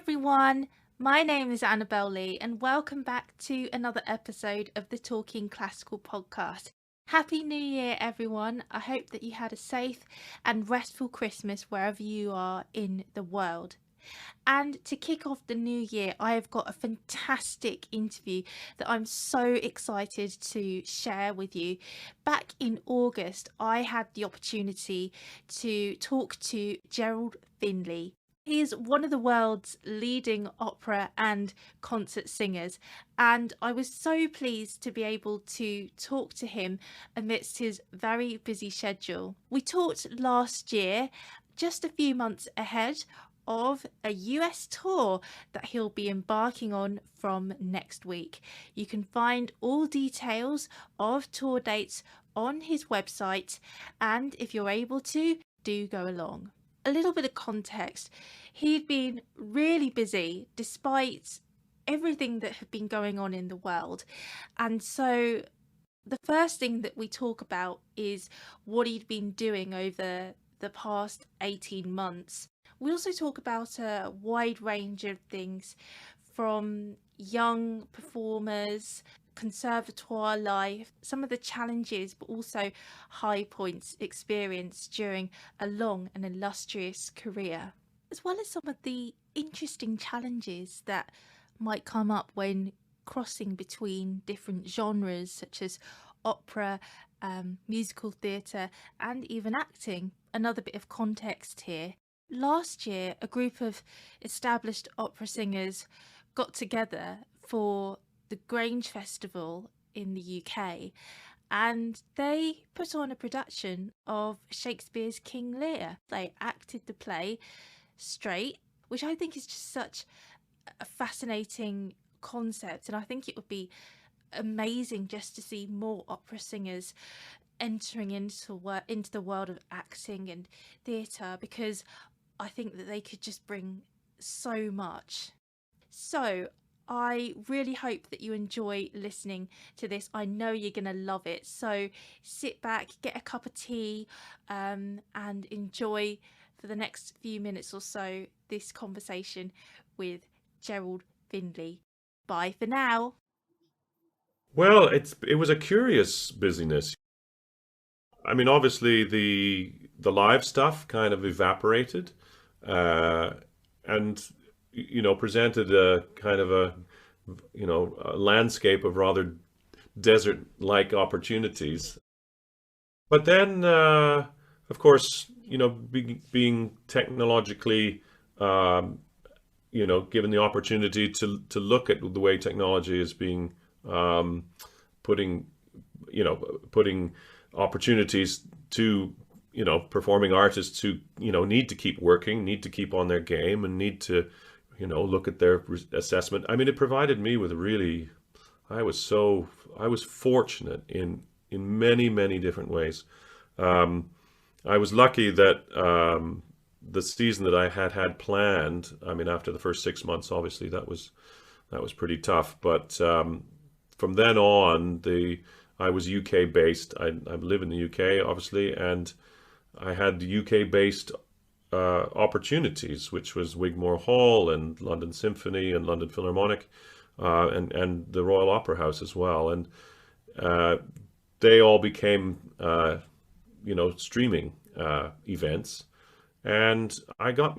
everyone, my name is Annabelle Lee and welcome back to another episode of the Talking Classical podcast. Happy New Year everyone. I hope that you had a safe and restful Christmas wherever you are in the world. And to kick off the new year, I have got a fantastic interview that I'm so excited to share with you. Back in August, I had the opportunity to talk to Gerald Finley. He is one of the world's leading opera and concert singers, and I was so pleased to be able to talk to him amidst his very busy schedule. We talked last year, just a few months ahead of a US tour that he'll be embarking on from next week. You can find all details of tour dates on his website, and if you're able to, do go along. A little bit of context. He'd been really busy despite everything that had been going on in the world. And so the first thing that we talk about is what he'd been doing over the past 18 months. We also talk about a wide range of things, from young performers, conservatoire life, some of the challenges but also high points experienced during a long and illustrious career, as well as some of the interesting challenges that might come up when crossing between different genres such as opera, musical theatre and even acting. Another bit of context here. Last year, a group of established opera singers got together for the Grange Festival in the UK, and they put on a production of Shakespeare's King Lear. They acted the play straight, which I think is just such a fascinating concept, and I think it would be amazing just to see more opera singers entering into the world of acting and theatre, because I think that they could just bring so much. So I really hope that you enjoy listening to this. I know you're going to love it. So sit back, get a cup of tea, and enjoy for the next few minutes or so this conversation with Gerald Finley. Bye for now. Well, it was a curious busyness. I mean, obviously the live stuff kind of evaporated, uh, and presented a kind of a landscape of rather desert-like opportunities. But then, of course, being technologically, um, given the opportunity to look at the way technology is being um, putting, putting opportunities to, performing artists who, need to keep working, need to keep on their game, and need to, look at their assessment. I mean, it provided me with really, I was fortunate in many, many different ways. Um, I was lucky that the season that I had planned, I mean, after the first 6 months, obviously that was pretty tough. But from then on, I was UK based. I live in the UK, obviously, and I had UK based opportunities, which was Wigmore Hall and London Symphony and London Philharmonic, and the Royal Opera House as well. And uh, they all became streaming events, and I got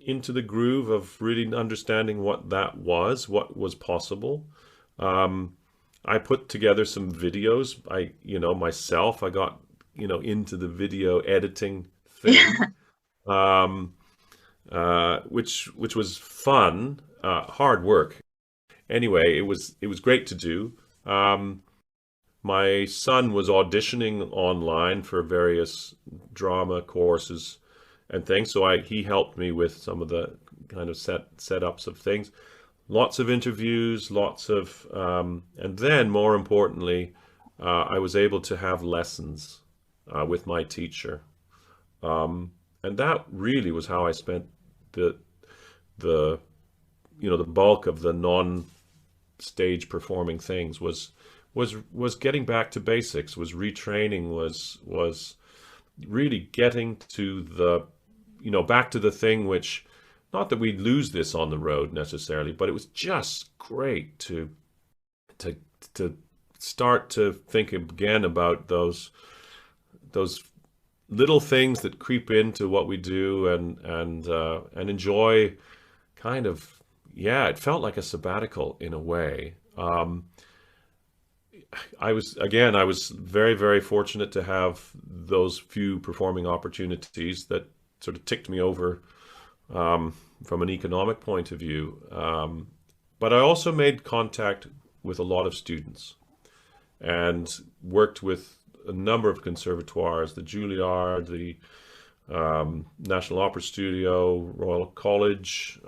into the groove of really understanding what was possible. Um, I put together some videos. I got, into the video editing thing, um, which was fun, hard work. Anyway, it was great to do. Um, my son was auditioning online for various drama courses and things, so he helped me with some of the kind of setups of things. Lots of interviews, and then more importantly, I was able to have lessons with my teacher, and that really was how I spent the the the bulk of the non-stage performing things was getting back to basics, was retraining, was really getting to the back to the thing which not that we'd lose this on the road necessarily, but it was just great to to start to think again about those little things that creep into what we do, and enjoy kind of, yeah, it felt like a sabbatical in a way. I was very, very fortunate to have those few performing opportunities that sort of ticked me over from an economic point of view. But I also made contact with a lot of students and worked with a number of conservatoires, the Juilliard, the National Opera Studio, Royal College,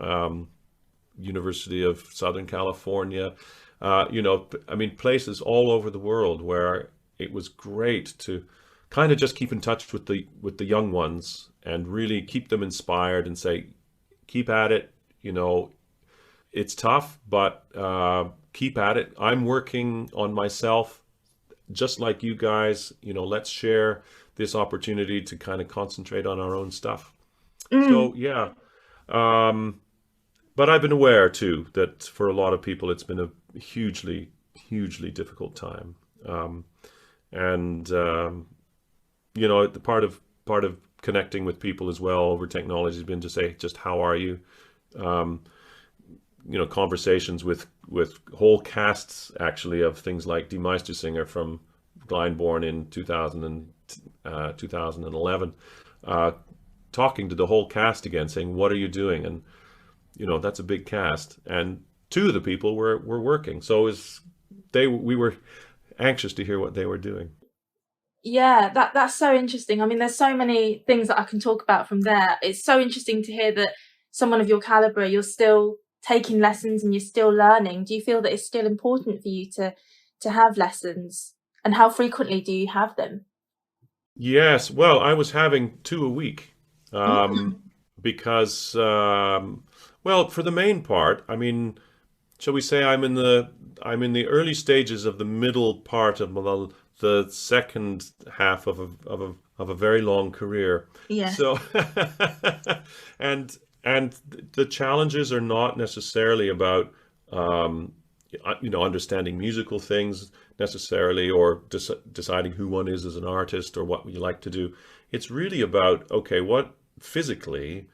University of Southern California. I mean, places all over the world where it was great to kind of just keep in touch with the young ones and really keep them inspired and say, keep at it. It's tough, but keep at it. I'm working on myself, just like you guys. Let's share this opportunity to kind of concentrate on our own stuff. Mm. So yeah, but I've been aware too that for a lot of people it's been a hugely, hugely difficult time. And the part of connecting with people as well over technology has been to say, just how are you? Um, Conversations with whole casts actually of things like Die Meistersinger from Glyndebourne in 2011, uh, talking to the whole cast again, saying, "What are you doing?" And that's a big cast, and two of the people were working, so we were anxious to hear what they were doing. Yeah, that's so interesting. I mean, there's so many things that I can talk about from there. It's so interesting to hear that someone of your caliber, you're still taking lessons and you're still learning. Do you feel that it's still important for you to have lessons? And how frequently do you have them? Yes, well, I was having two a week, Mm. because, well, for the main part, I mean, shall we say I'm in the early stages of the middle part of the second half of a very long career. Yes. So and the challenges are not necessarily about um, understanding musical things necessarily, or deciding who one is as an artist or what you like to do. It's really about, okay, what physically,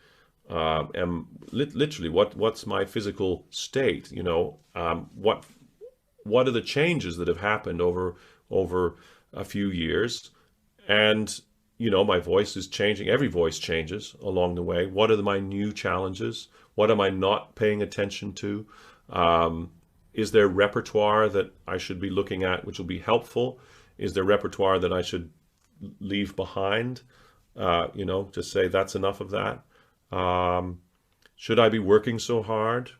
am literally what's my physical state, what are the changes that have happened over a few years, and my voice is changing. Every voice changes along the way. What are my new challenges? What am I not paying attention to? um, is there repertoire that I should be looking at which will be helpful? Is there repertoire that I should leave behind? Just say that's enough of that. um, should I be working so hard?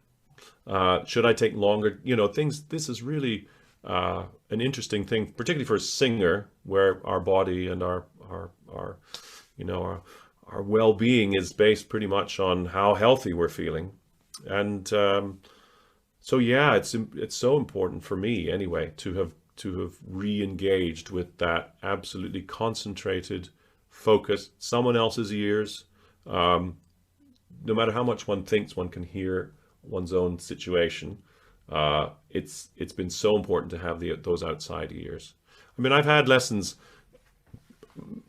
Should I take longer? Things. This is really an interesting thing, particularly for a singer, where our body and our you know our well-being is based pretty much on how healthy we're feeling. And so yeah, it's so important for me anyway to have re-engaged with that absolutely concentrated focus. Someone else's ears. Um, no matter how much one thinks one can hear one's own situation, it's been so important to have those outside ears. I mean, I've had lessons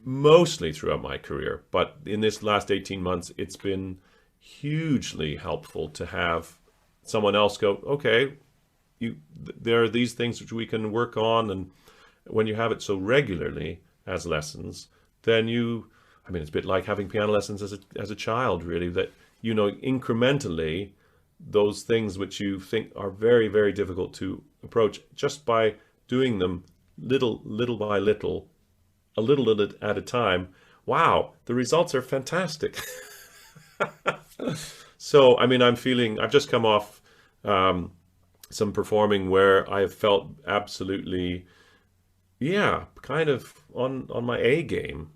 mostly throughout my career, but in this last 18 months, it's been hugely helpful to have someone else go, okay, there are these things which we can work on. And when you have it so regularly as lessons, then I mean, it's a bit like having piano lessons as a child, really, that incrementally, those things which you think are very, very difficult to approach, just by doing them little by little, a little at a time, wow, the results are fantastic. So, I mean, I've just come off um, some performing where I have felt absolutely, yeah, kind of on my A game.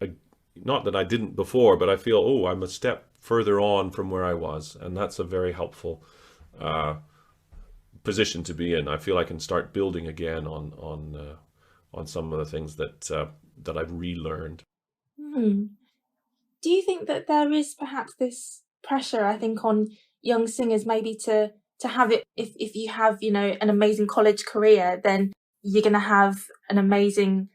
I, Not that I didn't before, but I feel, oh, I'm a step further on from where I was, and that's a very helpful uh, position to be in. I feel I can start building again on some of the things that I've relearned. Hmm. Do you think that there is perhaps this pressure, I think, on young singers maybe to have it. If you have, you know, an amazing college career, then you're going to have an amazing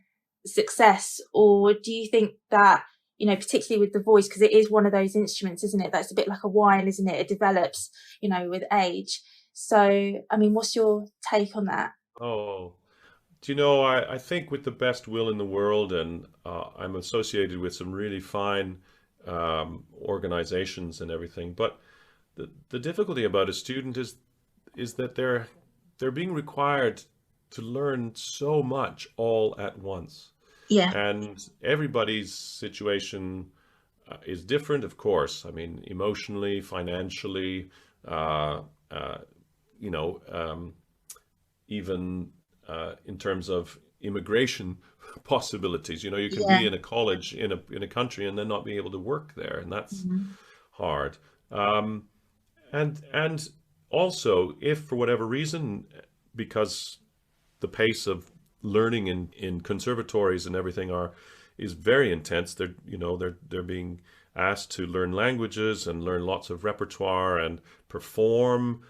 success. Or do you think that, you know, particularly with the voice, because it is one of those instruments, isn't it? That's a bit like a wine, isn't it? It develops, you know, with age. So, I mean, what's your take on that? Oh, do you know, I think with the best will in the world, and I'm associated with some really fine organizations and everything, but the difficulty about a student is that they're being required to learn so much all at once. Yeah, And everybody's situation is different, of course. I mean, emotionally, financially, uh, uh, you know, even in terms of immigration possibilities. You know, you can yeah. be in a college in a country and then not be able to work there, and that's Mhm. hard. Um, and also, if for whatever reason, because the pace of learning in conservatories and everything are is very intense. They're being asked to learn languages and learn lots of repertoire and perform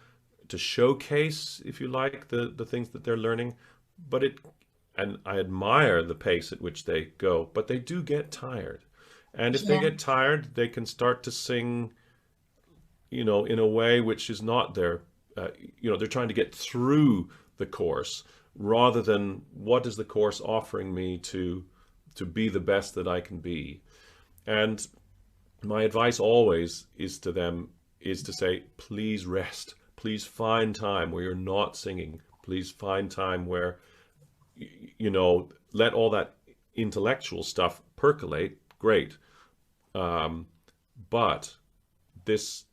to showcase, if you like, the things that they're learning. But it and I admire the pace at which they go, but they do get tired. And if they Yeah, get tired, they can start to sing, in a way which is not their, they're trying to get through the course rather than what is the course offering me to be the best that I can be. And my advice always is to them is to say, please rest. Please find time where you're not singing. Please find time where, let all that intellectual stuff percolate. Great. Um, but this,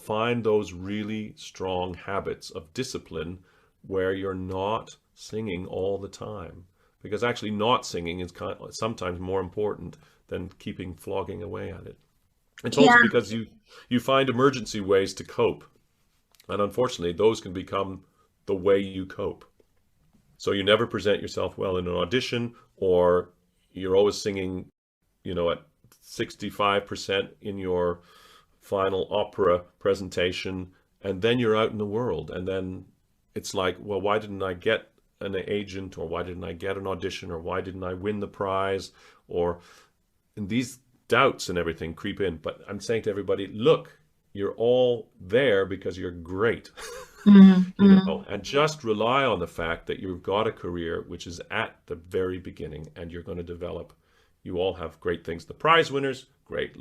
find those really strong habits of discipline where you're not singing all the time. Because actually not singing is sometimes more important than keeping flogging away at it. It's also yeah, because you find emergency ways to cope. And unfortunately, those can become the way you cope. So you never present yourself well in an audition, or you're always singing, at 65% in your final opera presentation, and then you're out in the world. And then it's like, well, why didn't I get an agent, or why didn't I get an audition, or why didn't I win the prize? Or and these doubts and everything creep in. But I'm saying to everybody, look, you're all there because you're great. mm, mm. And just rely on the fact that you've got a career which is at the very beginning and you're going to develop. You all have great things. The prize winners, great.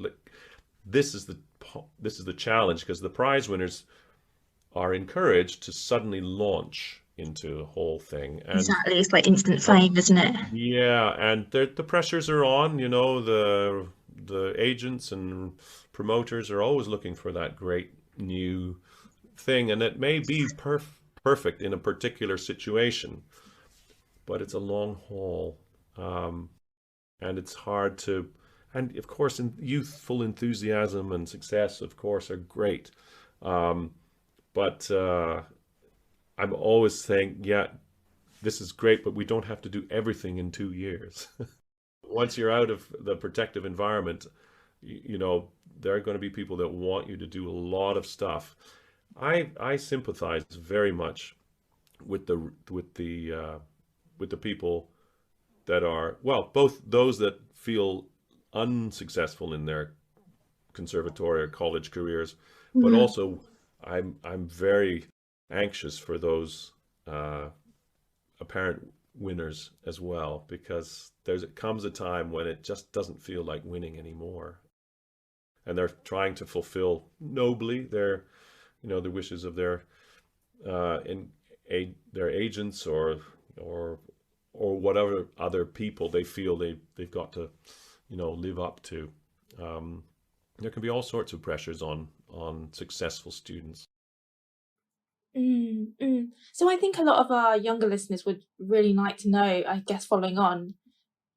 This is the this is the challenge, because the prize winners are encouraged to suddenly launch into a whole thing. And Exactly. It's like instant oh, fame, isn't it? yeah, and the pressures are on. The agents and promoters are always looking for that great new thing, and it may be perfect in a particular situation, but it's a long haul, um, and it's hard to. And of course, youthful enthusiasm and success, of course, are great, um, but I'm always saying, yeah, this is great, but we don't have to do everything in 2 years. Once you're out of the protective environment, there are going to be people that want you to do a lot of stuff. I sympathize very much with the people that are, well, both those that feel unsuccessful in their conservatory or college careers, but Mm. also I'm very anxious for those apparent winners as well, because there comes a time when it just doesn't feel like winning anymore, and they're trying to fulfill nobly the wishes of their agents, or whatever other people they feel they've got to live up to. There can be all sorts of pressures on successful students. Mm, mm. So I think a lot of our younger listeners would really like to know, I guess, following on,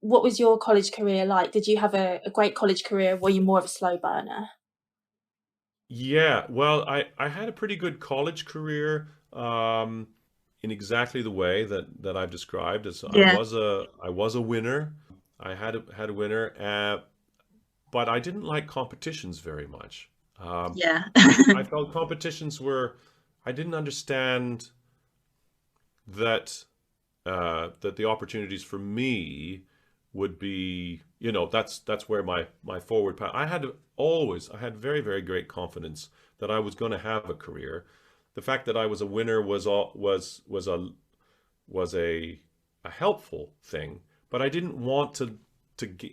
what was your college career like? Did you have a great college career? Were you more of a slow burner? Yeah, well, I had a pretty good college career, in exactly the way that I've described. As Yeah. I was a winner. I had a winner, but I didn't like competitions very much. Yeah. I felt competitions were, I didn't understand that that the opportunities for me would be, that's where my forward path. I had very, very great confidence that I was going to have a career. The fact that I was a winner was a helpful thing, but I didn't want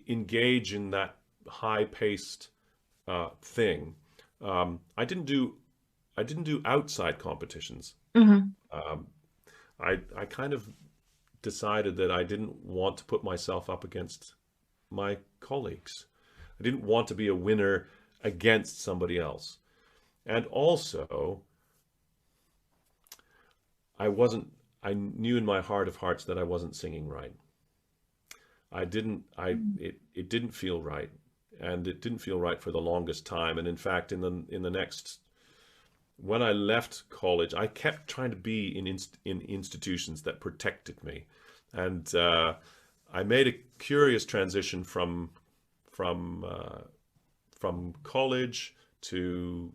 engage in that high paced thing. I didn't do outside competitions. Hmm. Um, I kind of decided that I didn't want to put myself up against my colleagues. I didn't want to be a winner against somebody else. And also, I wasn't, I knew in my heart of hearts that I wasn't singing right. It didn't feel right. And it didn't feel right for the longest time. And in fact, in the next, when I left college, I kept trying to be in institutions that protected me. And I made a curious transition from uh, from college to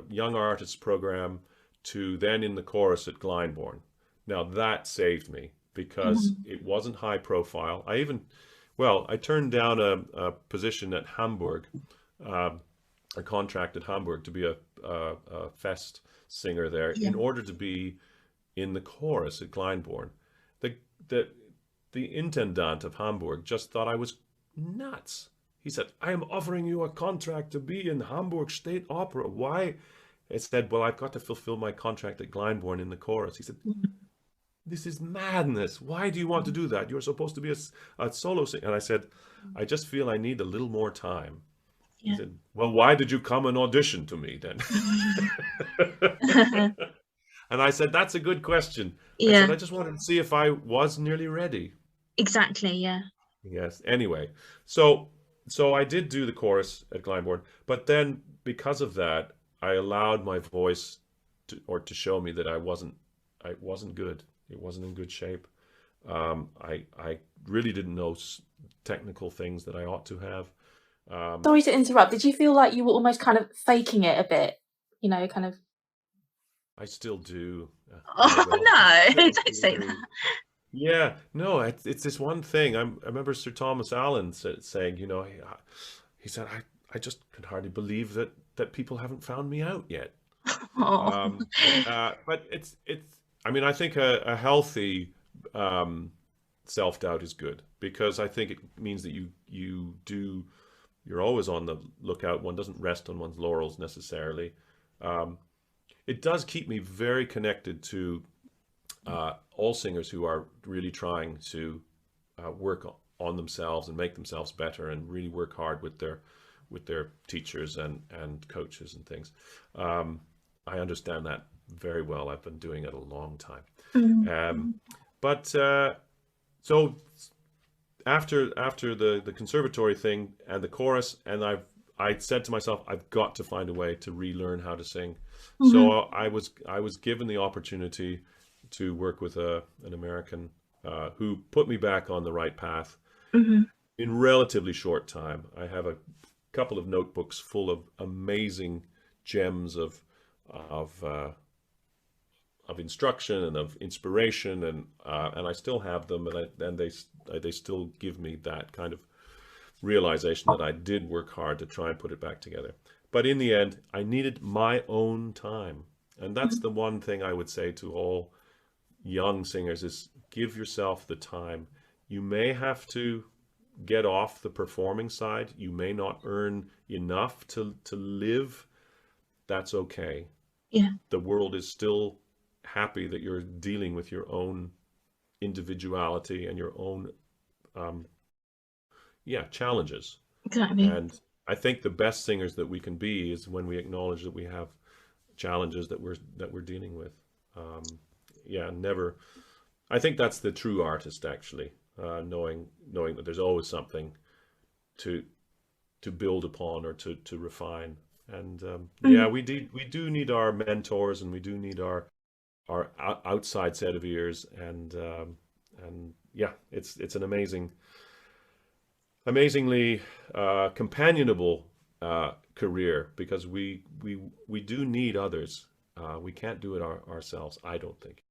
young artists program to then in the chorus at Glyndebourne. Now that saved me because Hmm. it wasn't high profile. I turned down a position at Hamburg, uh, a contract at Hamburg to be a fest singer there Yeah. in order to be in the chorus at Glyndebourne. The, the, the intendant of Hamburg just thought I was nuts. He said, I am offering you a contract to be in Hamburg State Opera. Why? I said, well, I've got to fulfill my contract at Glyndebourne in the chorus. He said, this is madness. Why do you want to do that? You're supposed to be a solo singer. And I said, I just feel I need a little more time. He Yeah. said, well, why did you come and audition to me then? And I said, that's a good question. I said, Yeah, I just wanted to see if I was nearly ready. exactly. Yeah. Yes. Anyway, so so I did do the chorus at Glyndebourne, but then because of that, I allowed my voice to show me that I wasn't good. It wasn't in good shape. I really didn't know technical things that I ought to have. Sorry to interrupt. Did you feel like you were almost kind of faking it a bit? Kind of. I still do. Oh Annabelle, no, I don't still say that. do. Yeah, no, it's this one thing. I remember Sir Thomas Allen saying, he said, I just can hardly believe that people haven't found me out yet. Oh. Um, but I mean, I think a healthy self-doubt is good because I think it means that you're always on the lookout. One doesn't rest on one's laurels necessarily. Um, it does keep me very connected to all singers who are really trying to work on themselves and make themselves better and really work hard with their teachers and coaches and things. Um, I understand that very well. I've been doing it a long time. Mm. Um, but so after the conservatory thing and the chorus, and I said to myself, I've got to find a way to relearn how to sing. Mhm. So I was given the opportunity to work with an American who put me back on the right path Mhm. in relatively short time. I have a couple of notebooks full of amazing gems of uh, of instruction and of inspiration, and I still have them, and they still give me that kind of realization that I did work hard to try and put it back together. But in the end, I needed my own time, and that's Mhm. the one thing I would say to all young singers is give yourself the time. You may have to get off the performing side. You may not earn enough to live. That's okay. Yeah, The world is still happy that you're dealing with your own individuality and your own um, challenges. exactly. And I think the best singers that we can be is when we acknowledge that we have challenges that we're dealing with. Um, never. I think that's the true artist, actually, knowing that there's always something to build upon or to refine. And Mm. we do need our mentors, and we do need our outside set of ears, and yeah, it's an amazingly companionable career, because we do need others. We can't do it ourselves, I don't think.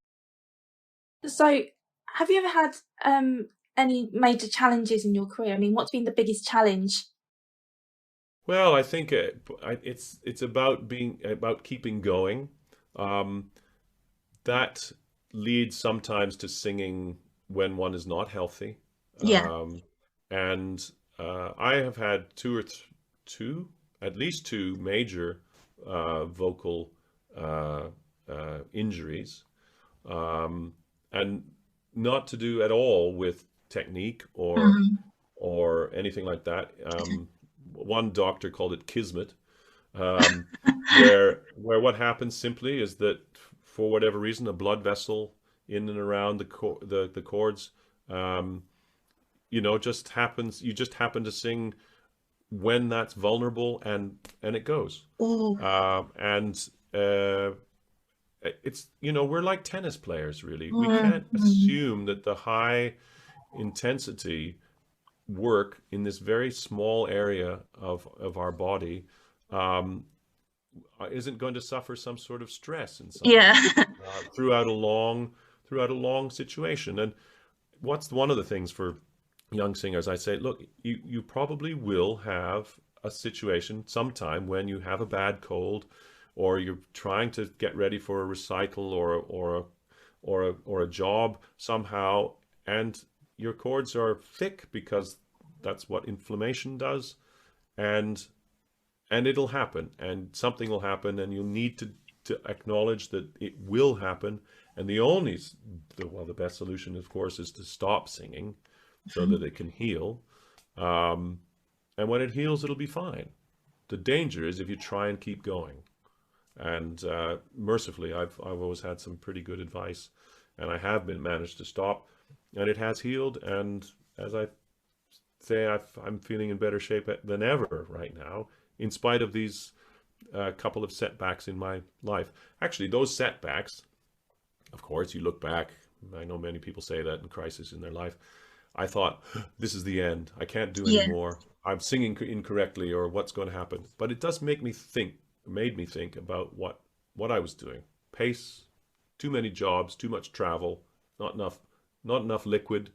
So, have you ever had any major challenges in your career? I mean, what's been the biggest challenge? Well, I think it's about keeping going. Um, that leads sometimes to singing when one is not healthy. Yeah. Um, and I have had two, at least two major vocal injuries, um, and not to do at all with technique Mhm. or anything like that. One doctor called it kismet, um, where what happens simply is that for whatever reason a blood vessel in and around the chords, um, just happens. You just happen to sing when that's vulnerable, and it goes. Oh. And it's we're like tennis players, really. We can't Mm. assume that the high intensity work in this very small area of our body um, isn't going to suffer some sort of stress in some Yeah. way throughout a long situation. And what's one of the things for young singers? I say, look, you probably will have a situation sometime when you have a bad cold, or you're trying to get ready for a recital or a job somehow, and your chords are thick because that's what inflammation does, and it'll happen, and something will happen, and you'll need to acknowledge that it will happen. And the best solution, of course, is to stop singing so that it can heal. Um, and when it heals, it'll be fine. The danger is if you try and keep going. And mercifully, I've always had some pretty good advice, and I have been managed to stop, and it has healed. And as I say, I'm feeling in better shape than ever right now, in spite of these couple of setbacks in my life. Actually, those setbacks, of course, you look back. I know many people say that in crisis in their life. I thought, this is the end. I can't do Yeah. anymore. I'm singing incorrectly, or what's going to happen. But it does made me think about what I was doing. Pace, too many jobs, too much travel, not enough liquid.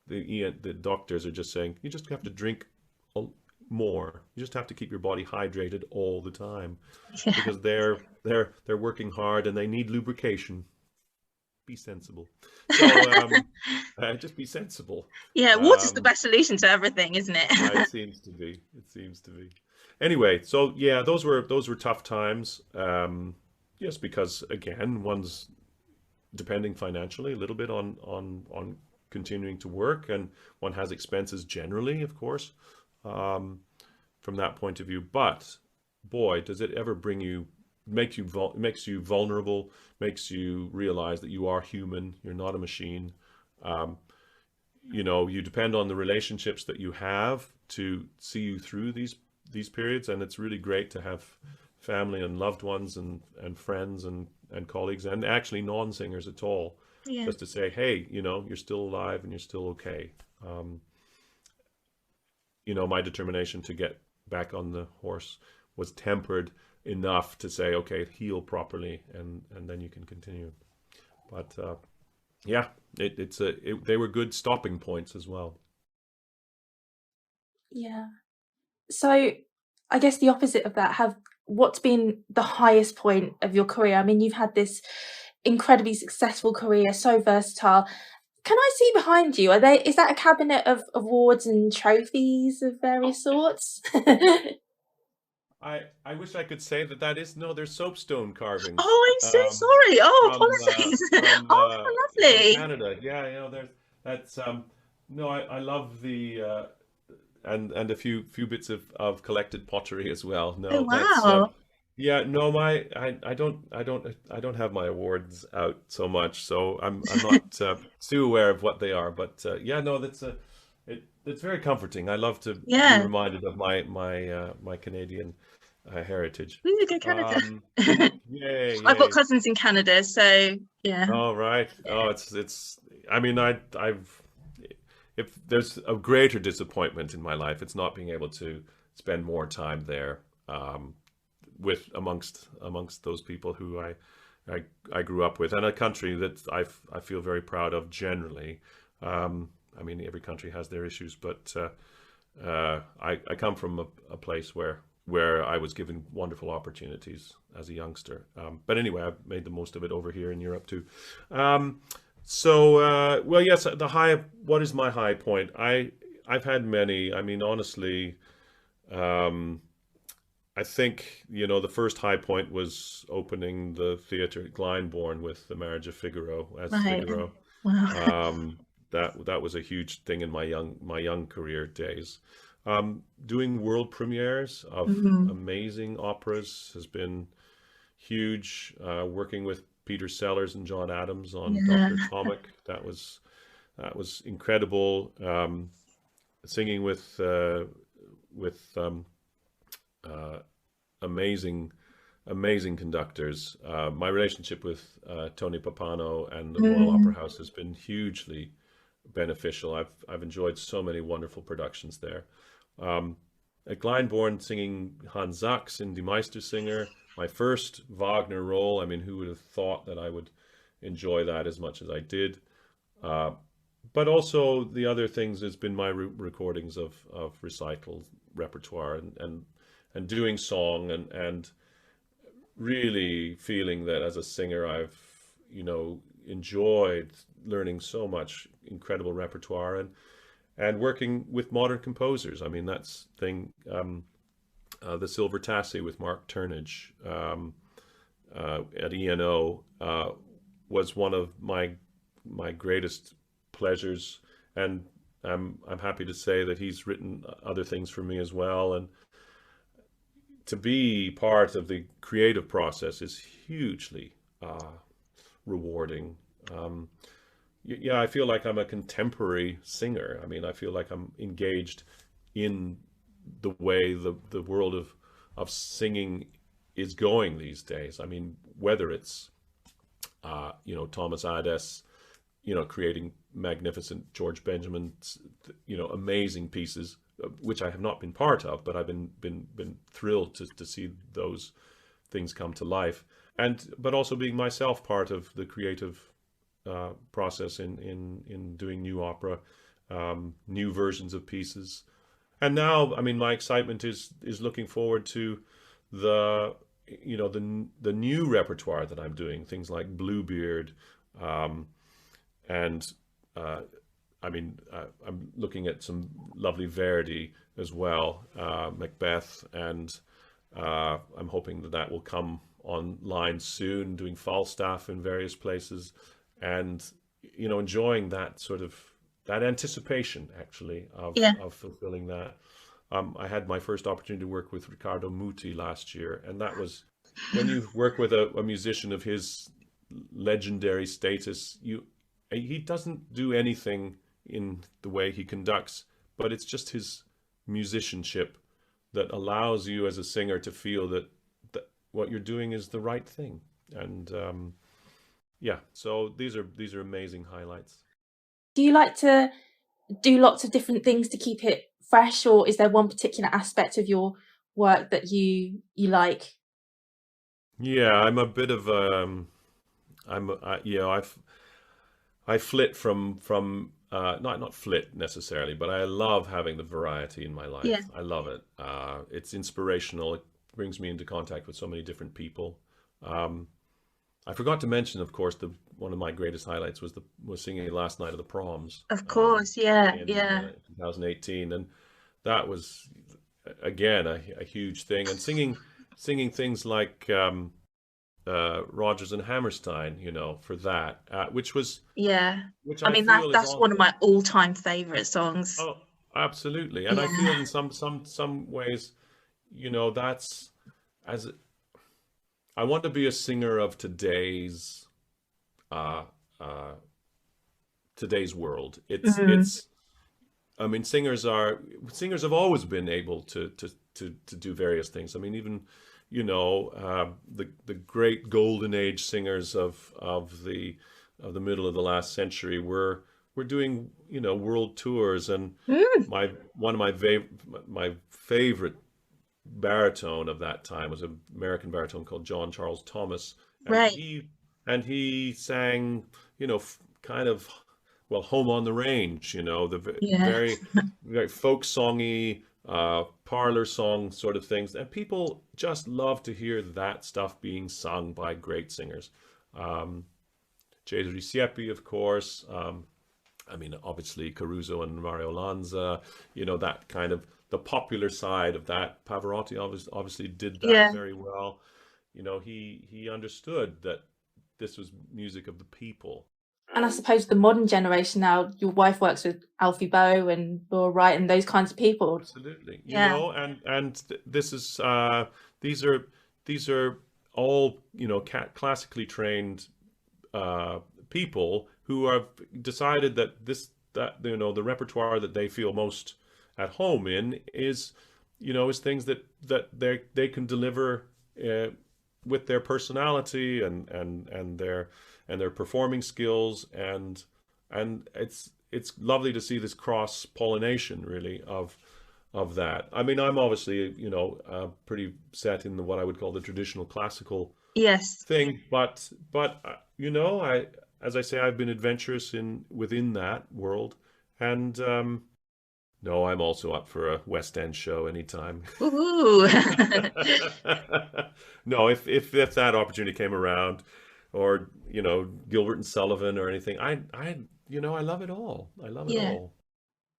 The doctors are just saying you just have to drink more. You just have to keep your body hydrated all the time, Yeah. because they're working hard and they need lubrication. Be sensible. So just be sensible. Yeah, water's the best solution to everything, isn't it? It seems to be. It seems to be. Anyway, so yeah, those were tough times. Yes, because again, one's depending financially a little bit on continuing to work, and one has expenses generally, of course, from that point of view. But boy, does it ever makes you vulnerable, makes you realize that you are human. You're not a machine. Um, you depend on the relationships that you have to see you through these periods, and it's really great to have family and loved ones and friends and colleagues, and actually non-singers at all, Yeah. just to say, hey, you're still alive and you're still okay. My determination to get back on the horse was tempered enough to say, okay, heal properly, and then you can continue. But yeah, they were good stopping points as well. Yeah. So, I guess the opposite of that, what's been the highest point of your career? I mean, you've had this incredibly successful career, so versatile. Can I see behind you? Is that a cabinet of awards and trophies of various sorts? I wish I could say that is no. They're soapstone carvings Oh, I'm so sorry. Oh, from apologies. from Oh, uh, how from lovely. Canada. Yeah, that's no. I love the and a few bits of collected pottery as well. Oh, No, that's wow. yeah. No, I don't have my awards out so much, so I'm not too aware of what they are. But yeah, no, it's very comforting. I love to be Yeah. reminded of my Canadian heritage. We need to go Canada. Yay, I've got yay. cousins in Canada, so yeah. All right. Oh, it's. I mean, I've. If there's a greater disappointment in my life, it's not being able to spend more time there. um, with amongst those people who I grew up with, and a country that I feel very proud of generally. I mean, every country has their issues, but I come from a place where I was given wonderful opportunities as a youngster. But anyway, I've made the most of it over here in Europe too. Um, well, yes, the high. What is my high point? I've had many. I mean, honestly, um, I think the first high point was opening the theater at Glyndebourne with The Marriage of Figaro as Right. Figaro. Wow. That was a huge thing in my young career days. Doing world premieres of Mhm. amazing operas has been huge. Working with Peter Sellers and John Adams on Yeah. Dr. Atomic, that was incredible. Singing with uh, amazing amazing conductors. My relationship with Tony Pappano and the Royal Opera Mm. House has been hugely beneficial. I've enjoyed so many wonderful productions there. Um, at Glyndebourne, singing Hans Sachs in Die Meistersinger, my first Wagner role. I mean, who would have thought that I would enjoy that as much as I did? Uh, but also the other things has been my recordings of recital repertoire and doing song and really feeling that as a singer I've enjoyed learning so much incredible repertoire and working with modern composers. I mean, that's thing the Silver Tassie with Mark Turnage at ENO was one of my greatest pleasures, and I'm happy to say that he's written other things for me as well. And to be part of the creative process is hugely rewarding. Um, yeah, I feel like I'm a contemporary singer. I mean, I feel like I'm engaged in the way the world of singing is going these days. I mean, whether it's Thomas Adès, creating magnificent George Benjamin, amazing pieces, which I have not been part of, but I've been thrilled to see those things come to life, but also being myself part of the creative process in doing new opera, new versions of pieces. And now, I mean, my excitement is looking forward to the the new repertoire that I'm doing, things like Bluebeard, um, and I mean, I'm looking at some lovely Verdi as well, Macbeth, and I'm hoping that will come online soon, doing Falstaff in various places, and enjoying that anticipation actually Yeah. of fulfilling that. I had my first opportunity to work with Riccardo Muti last year, and that was when you work with a musician of his legendary status, he doesn't do anything in the way he conducts, but it's just his musicianship that allows you as a singer to feel that what you're doing is the right thing. And yeah, so these are amazing highlights. Do you like to do lots of different things to keep it fresh, or is there one particular aspect of your work that you like? Yeah, I'm a bit of I flit from not flit necessarily, but I love having the variety in my Yeah. life. I love it. It's inspirational. It brings me into contact with so many different people. Um, I forgot to mention, of course, the one of my greatest highlights was singing last night of the proms Of course, yeah, in yeah. 2018, and that was again a huge thing. And singing things like Rodgers and Hammerstein, for that, Yeah. which I I mean, feel is that's all. one of my all-time favorite songs. Oh, absolutely. And I feel Yeah. in some ways, that's as I want to be a singer of uh, uh, today's world. Mm. I mean, singers have always been able to do various things. I mean, even the great golden age singers of the middle of the last century were doing world tours, and Mm. one of my favorite baritone of that time was an American baritone called John Charles Thomas, and Right. he sang, kind of, well, Home on the Range, the Yeah. very very folk songy, parlor song sort of things, and people just love to hear that stuff being sung by great singers. Um, Cesare Siepi, of course. I mean, obviously Caruso and Mario Lanza, that kind of the popular side of that. Pavarotti obviously did that Yeah. very well. He understood that this was music of the people. And I suppose the modern generation now, your wife works with Alfie Boe and Laura Wright and those kinds of people. Absolutely. Yeah. This is these are all, classically trained people who have decided that the repertoire that they feel most at home in is things that they can deliver with their personality and their performing skills, and it's lovely to see this cross pollination, really, of that. I mean, I'm obviously, pretty set in what I would call the traditional classical Yes. thing, but I, as I say, I've been adventurous within that world, and no, I'm also up for a West End show anytime. Ooh. No, if that opportunity came around, or Gilbert and Sullivan or anything, I love it all. I love it Yeah. all.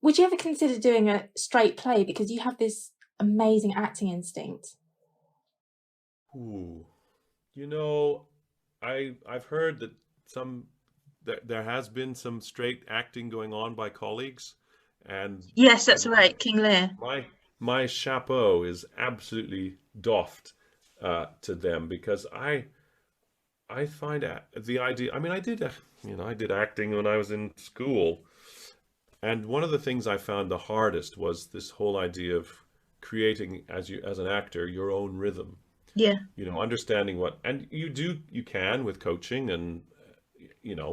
Would you ever consider doing a straight play, because you have this amazing acting instinct? Ooh, I've heard that there has been some straight acting going on by colleagues, and Yes, that's and right, King Lear. my chapeau is absolutely doffed to them, because I find the idea. I mean, I did acting when I was in school, and one of the things I found the hardest was this whole idea of creating, as an actor, your own rhythm. Yeah. Understanding and you can, with coaching and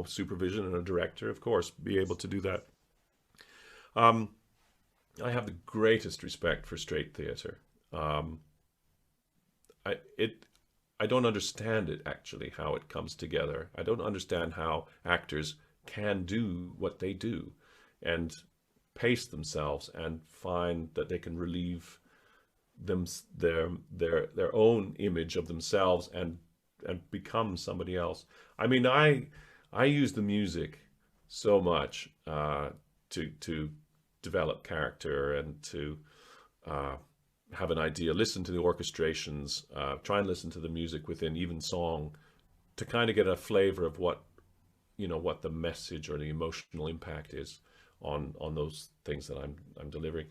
supervision and a director, of course, be able to do that. Um, I have the greatest respect for straight theater. Um, I it I don't understand it, actually, how it comes together. I don't understand how actors can do what they do and pace themselves and find that they can relieve them their own image of themselves and become somebody else. I mean, I use the music so much to develop character and to uh, have an idea, listen to the orchestrations, try and listen to the music within even song, to kind of get a flavor of what the message or the emotional impact is on those things that I'm delivering.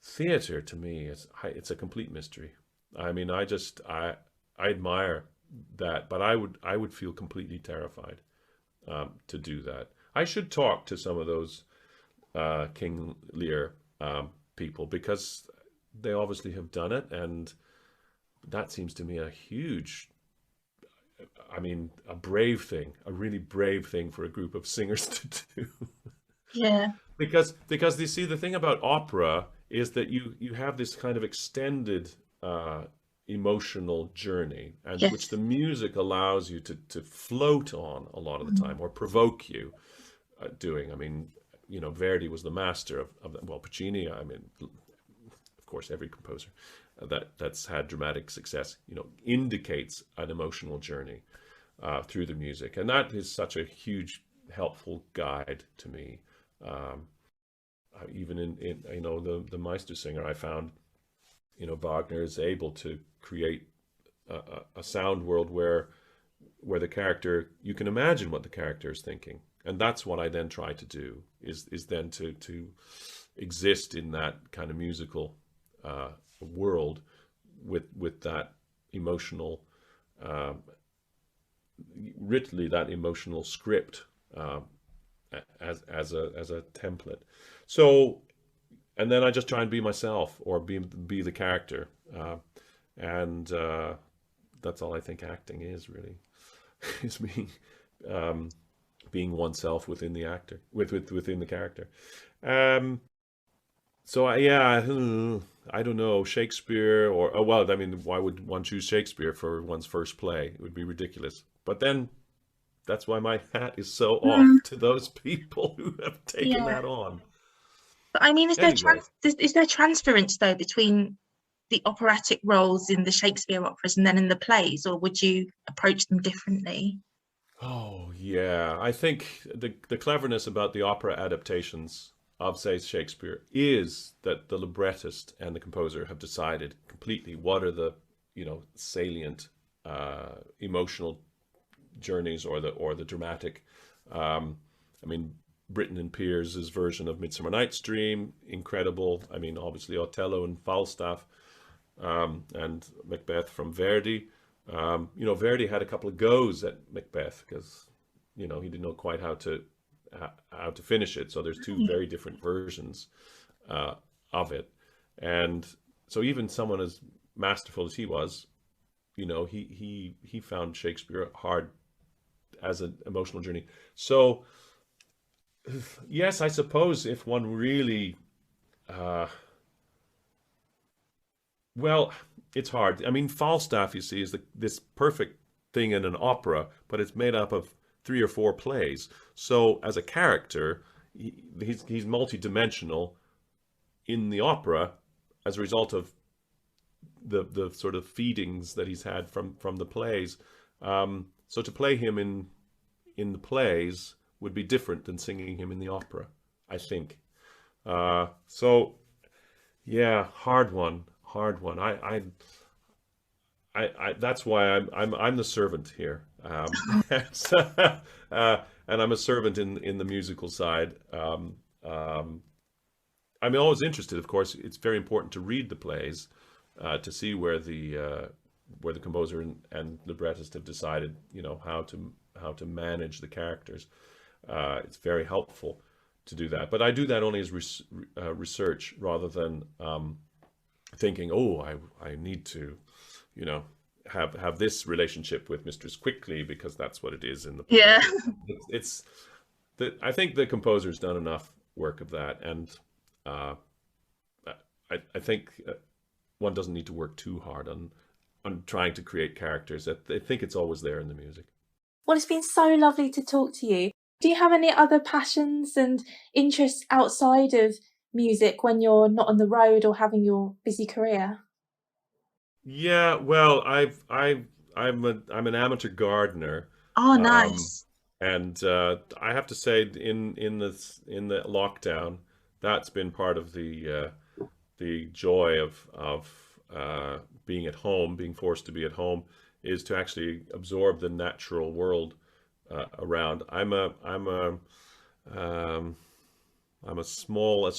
Theater, to me, it's a complete mystery. I mean, I admire that, but I would feel completely terrified to do that. I should talk to some of those King Lear people, because they obviously have done it, and that seems to me a huge, I mean, a brave thing, a really brave thing for a group of singers to do. Yeah. Because you see, the thing about opera is that you have this kind of extended emotional journey, and which Yes. the music allows you to float on a lot of the time, or provoke you doing. I mean, Verdi was the master of that. Well, Puccini, I mean, of course, every composer that's had dramatic success, indicates an emotional journey through the music, and that is such a huge helpful guide to me. Um, Even in the Meistersinger, I found Wagner is able to create a sound world where the character, you can imagine what the character is thinking, and that's what I then try to do, is then to exist in that kind of musical world with that emotional, literally that emotional script, as a template. So, and then I just try and be myself, or be the character, and that's all I think acting is, really, is being oneself within the actor, within the character. Um, So yeah, I don't know, Shakespeare or oh well, I mean, why would one choose Shakespeare for one's first play? It would be ridiculous. But then that's why my hat is so Mm, off to those people who have taken yeah. that on. But I mean, Anyway, is there transference though between the operatic roles in the Shakespeare operas and then in the plays, or would you approach them differently? oh yeah, I think the cleverness about the opera adaptations of, say, Shakespeare is that the librettist and the composer have decided completely what are the, salient emotional journeys or the dramatic. I mean, Britton and Piers's version of Midsummer Night's Dream, incredible. I mean, obviously Othello and Falstaff, and Macbeth from Verdi. Verdi had a couple of goes at Macbeth because he didn't know quite how to finish it. So there's two very different versions uh, of it, and so even someone as masterful as he was, he found Shakespeare hard as an emotional journey. So yes, I suppose if one really, uh, well, it's hard. I mean, Falstaff, you see, is this perfect thing in an opera, but it's made up of three or four plays. So as a character, he's multi-dimensional in the opera as a result of the sort of feedings that he's had from the plays. So to play him in the plays would be different than singing him in the opera, I think. So yeah, hard one. That's why I'm the servant here, and I'm a servant in the musical side. Um, I'm always interested, of course. It's very important to read the plays to see where the composer and librettist have decided, how to manage the characters. It's very helpful to do that, but I do that only as research rather than thinking, oh, I need to, you know, have this relationship with Mistress Quickly because that's what it is in the Yeah. play. It's I think the composer's done enough work of that, and uh, I think one doesn't need to work too hard on trying to create characters. I think it's always there in the music. Well, it's been so lovely to talk to you. Do you have any other passions and interests outside of music when you're not on the road or having your busy career? Yeah, well, I'm an amateur gardener, Oh, um, nice. and I have to say, in the lockdown, that's been part of the joy of being at home, being forced to be at home, is to actually absorb the natural world around. Um, I'm a small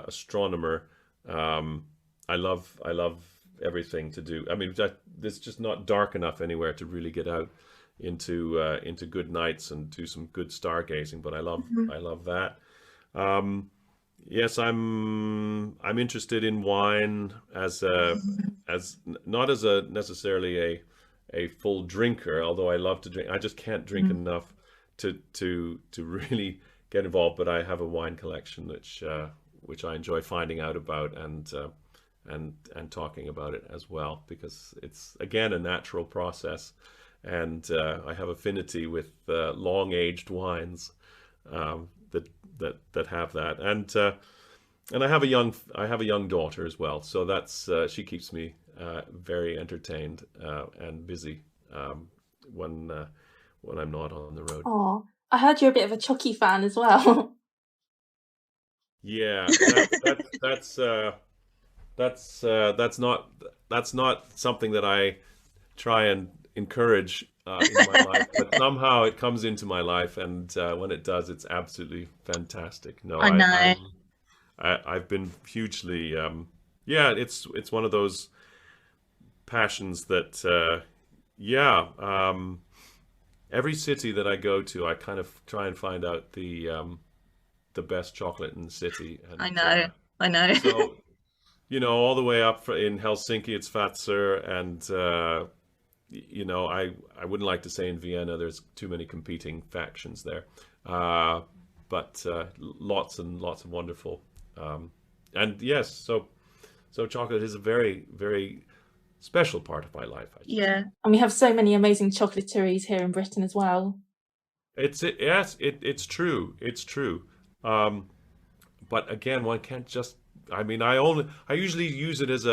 astronomer. Um, I love everything to do. I mean, it's just not dark enough anywhere to really get out into good nights and do some good stargazing. But I love Mhm. I love that. Um, yes, I'm interested in wine not as a necessarily a full drinker, although I love to drink. I just can't drink Mhm. enough to really get involved. But I have a wine collection which I enjoy finding out about and talking about it as well, because it's again a natural process, and I have affinity with long aged wines that have that, and I have a young daughter as well, so that's she keeps me very entertained and busy when when I'm not on the road. Oh, I heard you're a bit of a Chucky fan as well. Yeah, that's not something that I try and encourage in my life, but somehow it comes into my life, and when it does, it's absolutely fantastic. No, I know. I've been hugely, yeah, it's one of those passions that, yeah, every city that I go to, I kind of try and find out the best chocolate in the city, I and know. I know. so all the way up in Helsinki, it's Fazer, and I wouldn't like to say in Vienna. There's too many competing factions there, but lots and lots of wonderful um, And yes, so chocolate is a very, very special part of my life, I should say. Yeah. And we have so many amazing chocolatiers here in Britain as well. Yes, it's true. It's true. But again, one can't just. I mean, I usually use it as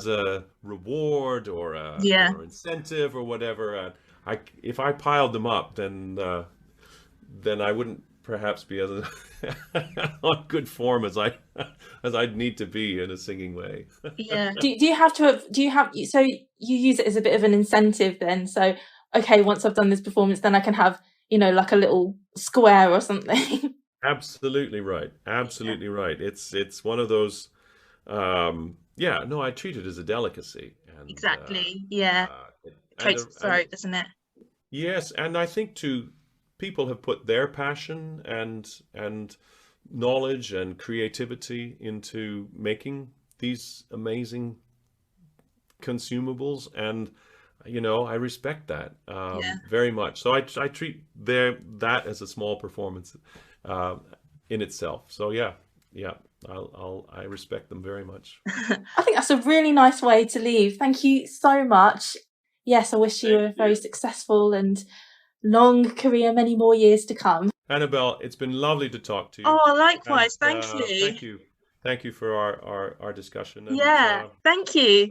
a reward or a Yeah. or incentive or whatever. And if I piled them up, then I wouldn't perhaps be as on good form as I'd need to be in a singing way. Yeah. Do you have to have, so you use it as a bit of an incentive then? So, okay, once I've done this performance, then I can have, like a little square or something. Absolutely right. Absolutely right. It's one of those. Yeah, no, I treat it as a delicacy, and Exactly. Yeah. Coats the throat, doesn't it? yes, and I think too, people have put their passion and knowledge and creativity into making these amazing consumables, and I respect that Yeah. very much. So I treat that as a small performance uh, in itself. So yeah, I respect them very much. I think that's a really nice way to leave. Thank you so much. Yes, I wish you a very successful and long career, many more years to come. Annabelle, it's been lovely to talk to you. Oh, likewise. And, Thank you. Thank you for our discussion. And, Yeah. Thank you.